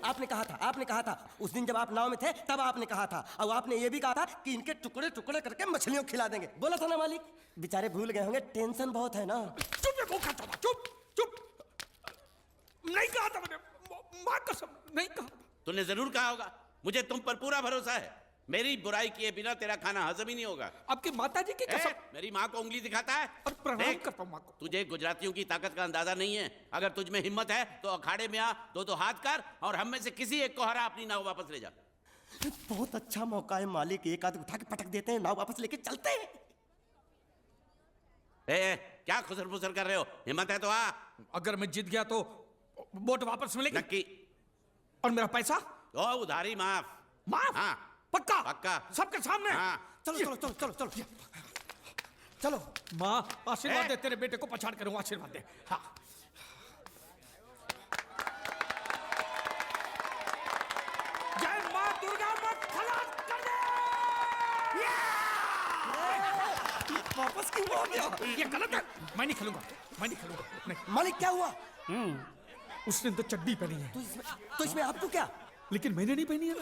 आपने कहा था उस दिन जब आप नाव में थे तब आपने कहा था, और आपने ये भी कहा था कि इनके टुकड़े टुकड़े करके मछलियों को खिला देंगे। बोला था ना मालिक? बेचारे भूल गए होंगे, टेंशन बहुत है ना। चुप चुप, नहीं कहा था मैंने, मां कसम नहीं कहा। तूने जरूर कहा होगा, मुझे तुम पर पूरा भरोसा है। मेरी बुराई किए बिना तेरा खाना हजम ही नहीं होगा। आपकी माता जी की कसम। मेरी माँ को उंगली दिखाता है। और प्रणाम करता हूं माँ को। तुझे गुजरातियों की ताकत का अंदाजा नहीं है। अगर तुझ में हिम्मत है तो अखाड़े में आ, दो हाथ कर और हम में से किसी एक को हरा, अपनी नाव वापस ले जा। बहुत अच्छा मौका है मालिक, एक आदमी उठा के पटक देते हैं, नाव वापस लेके चलते हैं। क्या खुसर फुसर कर रहे हो? हिम्मत है तो आ। अगर मैं जीत गया तो बोट वापस मिलेगी? नक्की। और मेरा पैसा? ओ उधारी माफ। माफ? हाँ पक्का? पक्का। सबके सामने? हाँ। चलो चलो चलो चलो चलो चलो। माँ आशीर्वाद दे, तेरे बेटे को पछाड़ करूँ, आशीर्वाद दे। हाँ। जय माँ दुर्गा, मत खलास कर दे। वापस क्यों हो गया? ये गलत है, मैं नहीं खेलूंगा, मैं नहीं खेलूंगा। नहीं। मालिक क्या हुआ? उसने तो चड्डी पहनी है। तो इसमें आपको क्या? लेकिन मैंने नहीं पहनी है ना।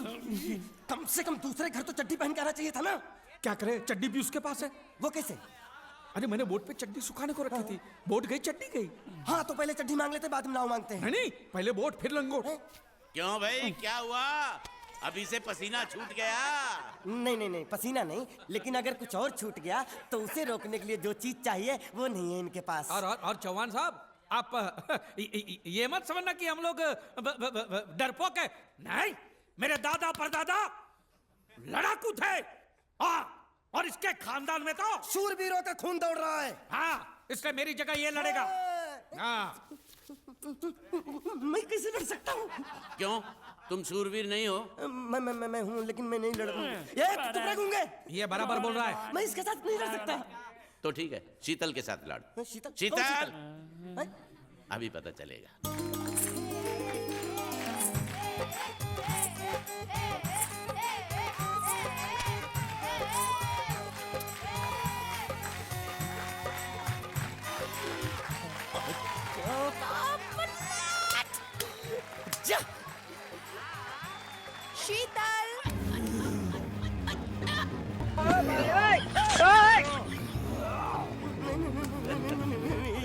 कम से कम दूसरे घर तो चड्डी पहन के आना चाहिए था ना। क्या करे, चड्डी भी उसके पास है। वो कैसे? अरे मैंने बोट पे चड्डी सुखाने को रखी थी, बोट गई चड्डी गई। हाँ तो पहले चड्डी मांग लेते, बाद में नाव मांगते हैं। नहीं, पहले बोट फिर लंगोट। क्यों भाई, क्या हुआ? अभी से पसीना छूट गया? नहीं नहीं नहीं, पसीना नहीं, लेकिन अगर कुछ और छूट गया तो उसे रोकने के लिए जो चीज चाहिए वो नहीं है इनके पास। और चौहान साहब, आप ये मत समझना कि हम लोग डरपोक है। नहीं, मेरे दादा परदादा लड़ाकू थे, और इसके खानदान में तो शूरवीरों का खून दौड़ रहा है। हाँ, इसलिए मेरी जगह ये लड़ेगा। हाँ। मैं कैसे लड़ सकता हूँ? क्यों, तुम शूरवीर नहीं हो? मैं हूँ, लेकिन मैं नहीं लड़ूंगा। ये टुकड़े गूंगे। ये बराबर बोल रहा है। मैं इसके साथ नहीं लड़ सकता। तो ठीक है, शीतल के साथ लड़। शीतल? शीतल, अभी पता चलेगा। शीतल,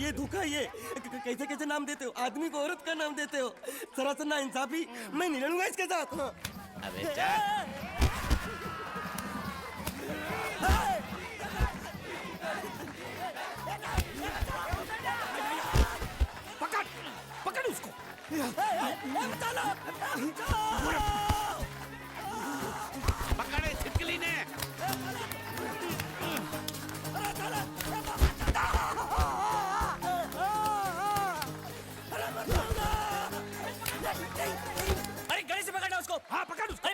ये धोखा, ये कैसे कैसे नाम देते हो? आदमी को औरत का नाम देते हो, सरासर ना इंसाफी। मैं नहीं लड़ूंगा इसके साथ। अबे चल। पकड़, पकड़ उसको। पकड़े छिपकली ने। अरे गले से पकड़ना उसको। हाँ पकड़ उसको।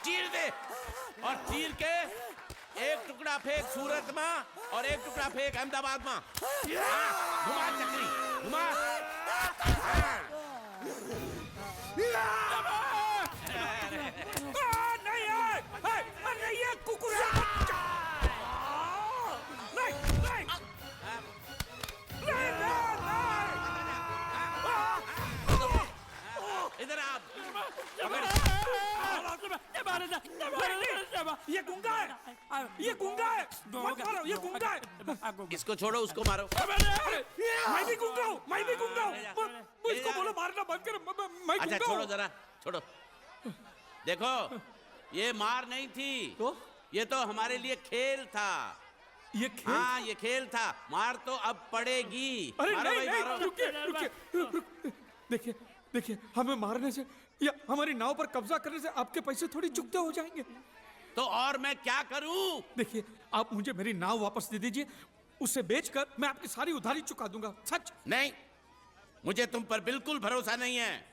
चीर दे, और चीर के एक टुकड़ा फेंक सूरत में और एक टुकड़ा फेंक अहमदाबाद में। घुमा चक्री, घुमा। नहीं है कुकुर। इधर आप। ये गुंगा है, ये गुंगा है। मत मारो, ये गुंगा है। इसको छोड़ो, उसको मारो। मैं भी गुंगा हूँ, मैं भी गुंगा हूँ। इसको बोलो मारना बंद कर। मैं अच्छा गुंगा छोड़ो हूँ। जरा, छोड़ो। देखो, ये मार नहीं थी, तो ये तो हमारे लिए खेल था। ये खेल? हाँ, ये खेल था। मार तो अब पड़ेगी। अरे मारो नहीं, भाई, नहीं, मारो। रुकिए। देखिए, देखिए, हमें मारने से या हमारी नाव पर कब्जा करने से आपके पैसे थोड़ी चुकते हो जाएंगे। तो और मैं क्या करूं? देखिए, आप मुझे मेरी नाव वापस दे दीजिए, उसे बेचकर मैं आपकी सारी उधारी चुका दूंगा। सच। नहीं, मुझे तुम पर बिल्कुल भरोसा नहीं है।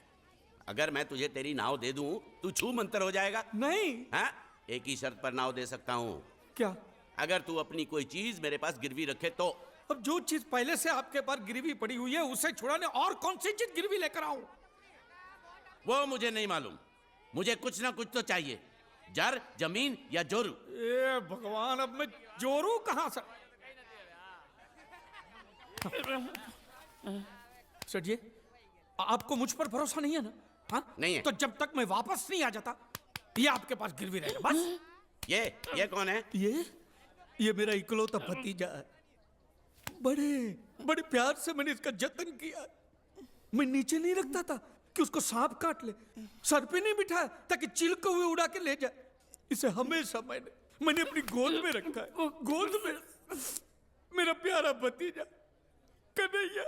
अगर मैं तुझे तेरी नाव दे दूं, तू छू मंतर हो जाएगा। नहीं। हाँ, एक ही शर्त पर नाव दे सकता हूँ। क्या? अगर तू अपनी कोई चीज मेरे पास गिरवी रखे तो। अब जो चीज पहले से आपके पास गिरवी पड़ी हुई है, उसे छुड़ाने और कौन सी चीज गिरवी लेकर आऊं? वो मुझे नहीं मालूम, मुझे कुछ ना कुछ तो चाहिए, जर, जमीन या जोरू। ए भगवान, अब मैं जोरू कहां से? सेठ जी, आपको मुझ पर भरोसा नहीं है ना? हाँ? नहीं है। तो जब तक मैं वापस नहीं आ जाता, ये आपके पास गिरवी रहेगा बस। ये कौन है? ये मेरा इकलौता भतीजा है। बड़े बड़े प्यार से मैंने इसका जतन किया। मैं नीचे नहीं रखता था कि उसको सांप काट ले, सर पे नहीं बिठाया ताकि चिल को हुए उड़ा के ले जाए। इसे हमेशा मैंने अपनी गोद में रखा है। गोद में मेरा प्यारा भतीजा कन्हैया।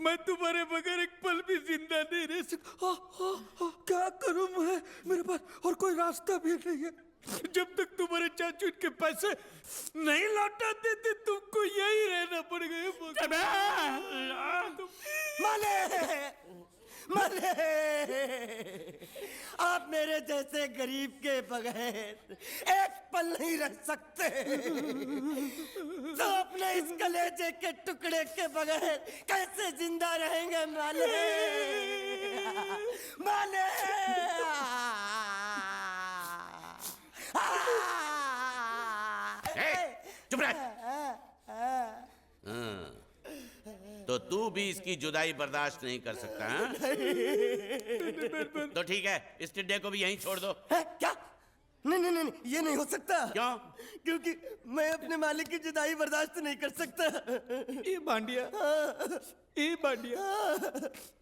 मैं तुम्हारे बगैर एक पल भी जिंदा नहीं रह सकता। क्या करूं मैं? मेरे पास और कोई रास्ता भी नहीं है। जब तक तुम्हारे चाचू इनके पैसे नहीं लौटा देते, तुमको यही रहना पड़ेगा। माले, आप मेरे जैसे गरीब के बगैर एक पल नहीं रह सकते, तो अपने इस कलेजे के टुकड़े के बगैर कैसे जिंदा रहेंगे माले? माले, चुप रह। तो तू भी इसकी जुदाई बर्दाश्त नहीं कर सकता, हाँ? तो ठीक है, इस टिड्डे को भी यहीं छोड़ दो। क्या? नहीं, ये नहीं हो सकता। क्यों? क्योंकि मैं अपने मालिक की जुदाई बर्दाश्त नहीं कर सकता। ए बांडिया,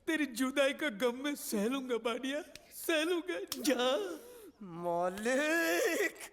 तेरी जुदाई का गम में सह लूंगा बांडिया, सह लूंगा। जा मालिक,